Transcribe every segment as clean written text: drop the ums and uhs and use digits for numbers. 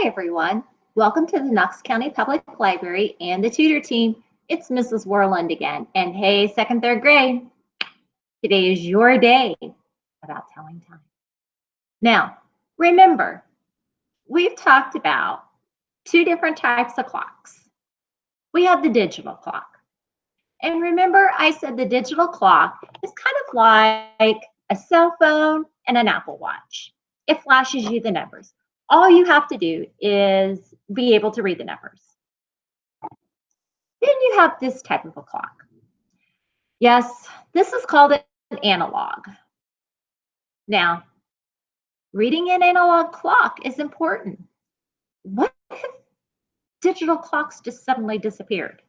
Hi, everyone. Welcome to the Knox County Public Library and the Tutor Team. It's Mrs. Worland again. And hey, second, third grade, today is your day about telling time. Now, remember, we've talked about two different types of clocks. We have the digital clock. And remember, I said the digital clock is kind of like a cell phone and an Apple Watch. It flashes you the numbers. All you have to do is be able to read the numbers. Then you have this type of a clock. Yes, this is called an analog. Now, reading an analog clock is important. What if digital clocks just suddenly disappeared?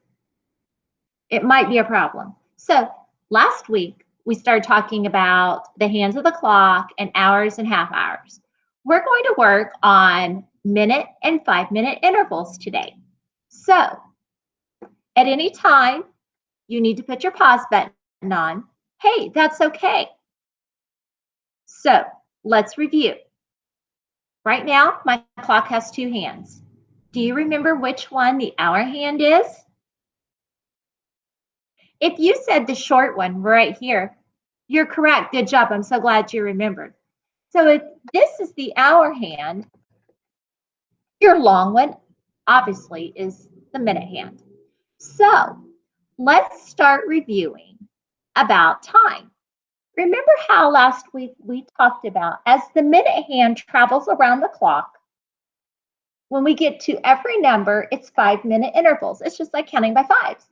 It might be a problem. So last week, we started talking about the hands of the clock and hours and half hours. We're going to work on minute and 5-minute intervals today. So at any time, you need to put your pause button on. Hey, that's okay. So let's review. Right now, my clock has two hands. Do you remember which one the hour hand is? If you said the short one right here, you're correct. Good job. I'm so glad you remembered. So if this is the hour hand, your long one obviously is the minute hand. So let's start reviewing about time. Remember how last week we talked about as the minute hand travels around the clock, when we get to every number, it's 5-minute intervals. It's just like counting by fives.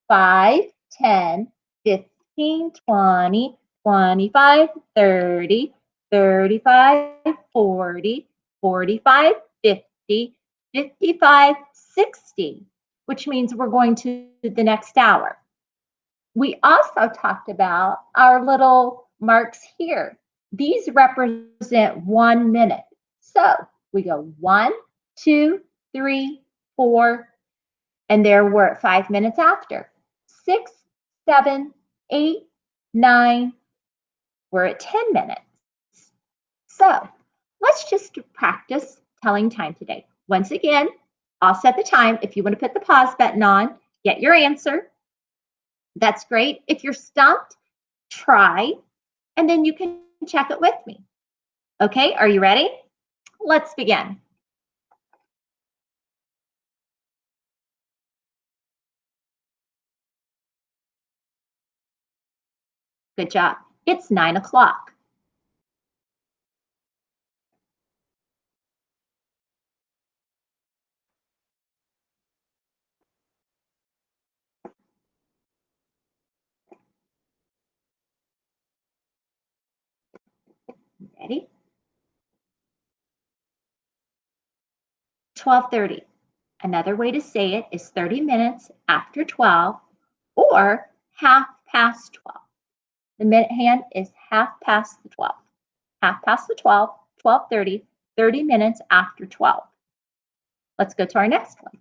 5, 10, 15, 20, 25, 30, 35, 40, 45, 50, 55, 60, which means we're going to the next hour. We also talked about our little marks here. These represent 1 minute. So we go 1, 2, 3, 4, and there we're at 5 minutes after. 6, 7, 8, 9, we're at 10 minutes. So let's just practice telling time today. Once again, I'll set the time. If you want to put the pause button on, get your answer. That's great. If you're stumped, try, and then you can check it with me. Okay, are you ready? Let's begin. Good job. It's 9 o'clock. Ready? 12:30. Another way to say it is 30 minutes after 12 or half past 12. The minute hand is half past the 12. Half past the 12, 12:30, 30 minutes after 12. Let's go to our next one.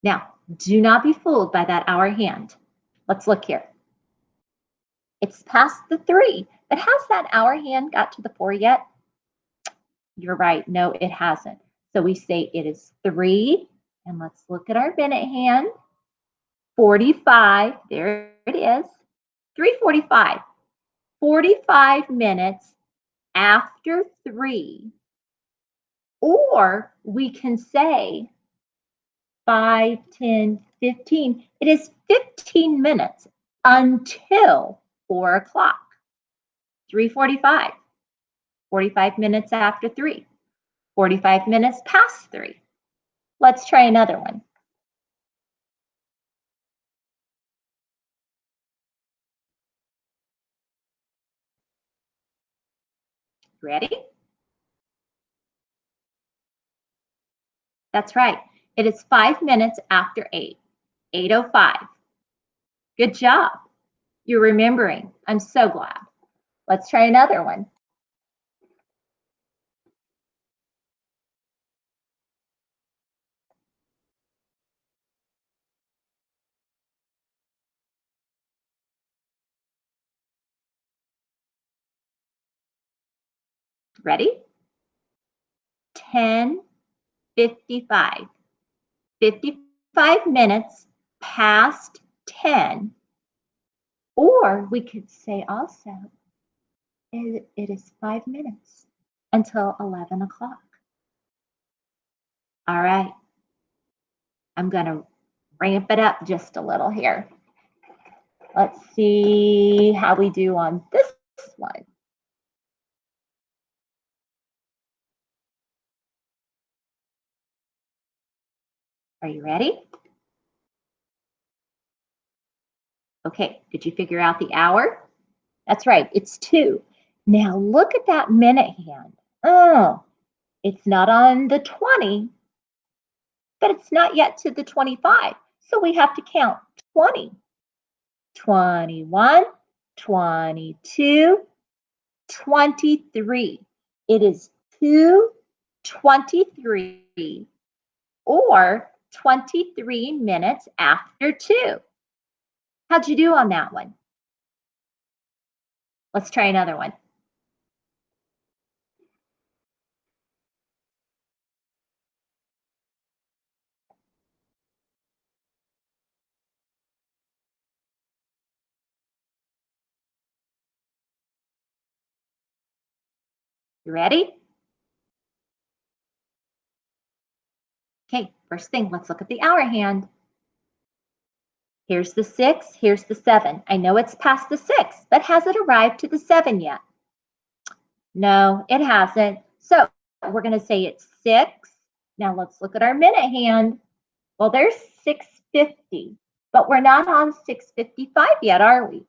Now, do not be fooled by that hour hand. Let's look here. It's past the 3, but has that hour hand got to the 4 yet? You're right. No, it hasn't. So we say it is 3, and let's look at our minute hand. 45, there it is. 3:45. 45 minutes after 3. Or we can say 5, 10, 15. It is 15 minutes until 4 o'clock. 3:45. 45 minutes after 3. 45 minutes past 3. Let's try another one. Ready? That's right. It is 5 minutes after 8. 8:05. Good job. You're remembering. I'm so glad. Let's try another one. Ready? 10:55. 55 minutes past 10. Or we could say also, it is 5 minutes until 11 o'clock. All right. I'm going to ramp it up just a little here. Let's see how we do on this one. Are you ready? Okay, did you figure out the hour? That's right, it's 2. Now look at that minute hand. Oh, it's not on the 20, but it's not yet to the 25. So we have to count 20, 21, 22, 23. It is 2:23 or 23 minutes after 2. How'd you do on that one? Let's try another one. You ready? Okay, first thing, let's look at the hour hand. Here's the 6, here's the 7. I know it's past the 6, but has it arrived to the 7 yet? No, it hasn't. So we're going to say it's 6. Now let's look at our minute hand. Well, there's 6:50, but we're not on 6:55 yet, are we?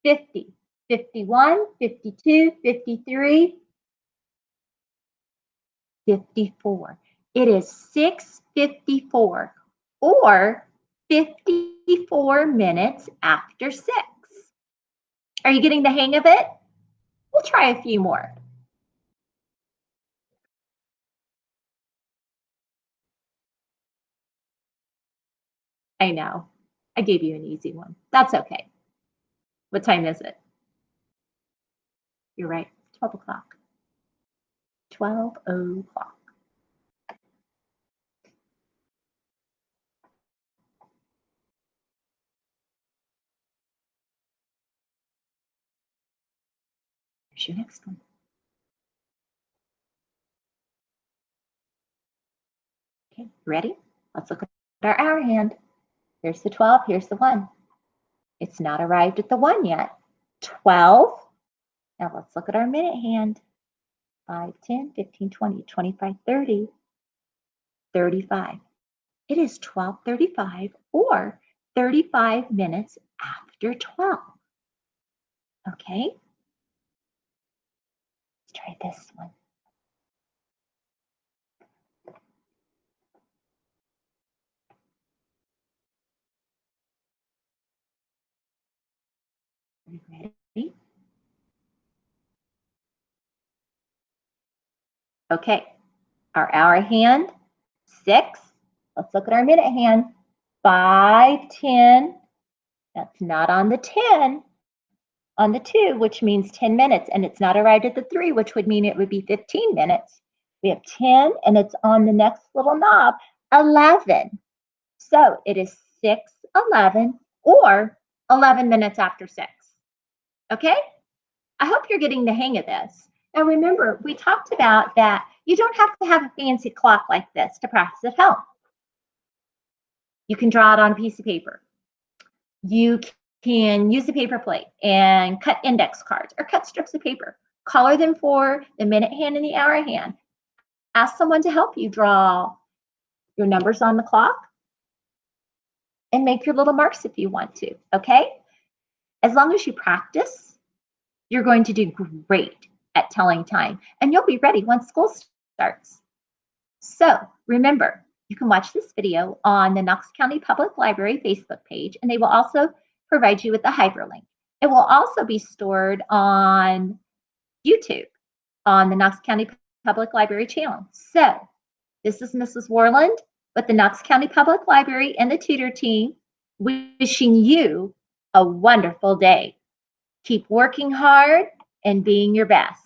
50, 51, 52, 53, 54. It is 6:54 or 54 minutes after 6. Are you getting the hang of it? We'll try a few more. I know. I gave you an easy one. That's okay. What time is it? You're right. 12 o'clock. 12 o'clock. Here's your next one. Okay, ready? Let's look at our hour hand. Here's the 12, here's the 1. It's not arrived at the 1 yet. 12. Now let's look at our minute hand. 5, 10, 15, 20, 25, 30, 35. It is 12:35 or 35 minutes after 12. Okay? Let's try this one. Are you ready? Okay, our hour hand, 6. Let's look at our minute hand, 5, 10. That's not on the 10, on the 2, which means 10 minutes, and it's not arrived at the 3, which would mean it would be 15 minutes. We have 10, and it's on the next little knob, 11. So it is 6:11 or 11 minutes after 6. Okay? I hope you're getting the hang of this. Now remember, we talked about that you don't have to have a fancy clock like this to practice at home. You can draw it on a piece of paper. You can use a paper plate and cut index cards or cut strips of paper. Color them for the minute hand and the hour hand. Ask someone to help you draw your numbers on the clock and make your little marks if you want to, okay? As long as you practice, you're going to do great at telling time, and you'll be ready once school starts. So remember, you can watch this video on the Knox County Public Library Facebook page, and they will also provide you with a hyperlink. It will also be stored on YouTube on the Knox County Public Library channel. So this is Mrs. Worland with the Knox County Public Library and the Tutor Team, wishing you a wonderful day. Keep working hard and being your best.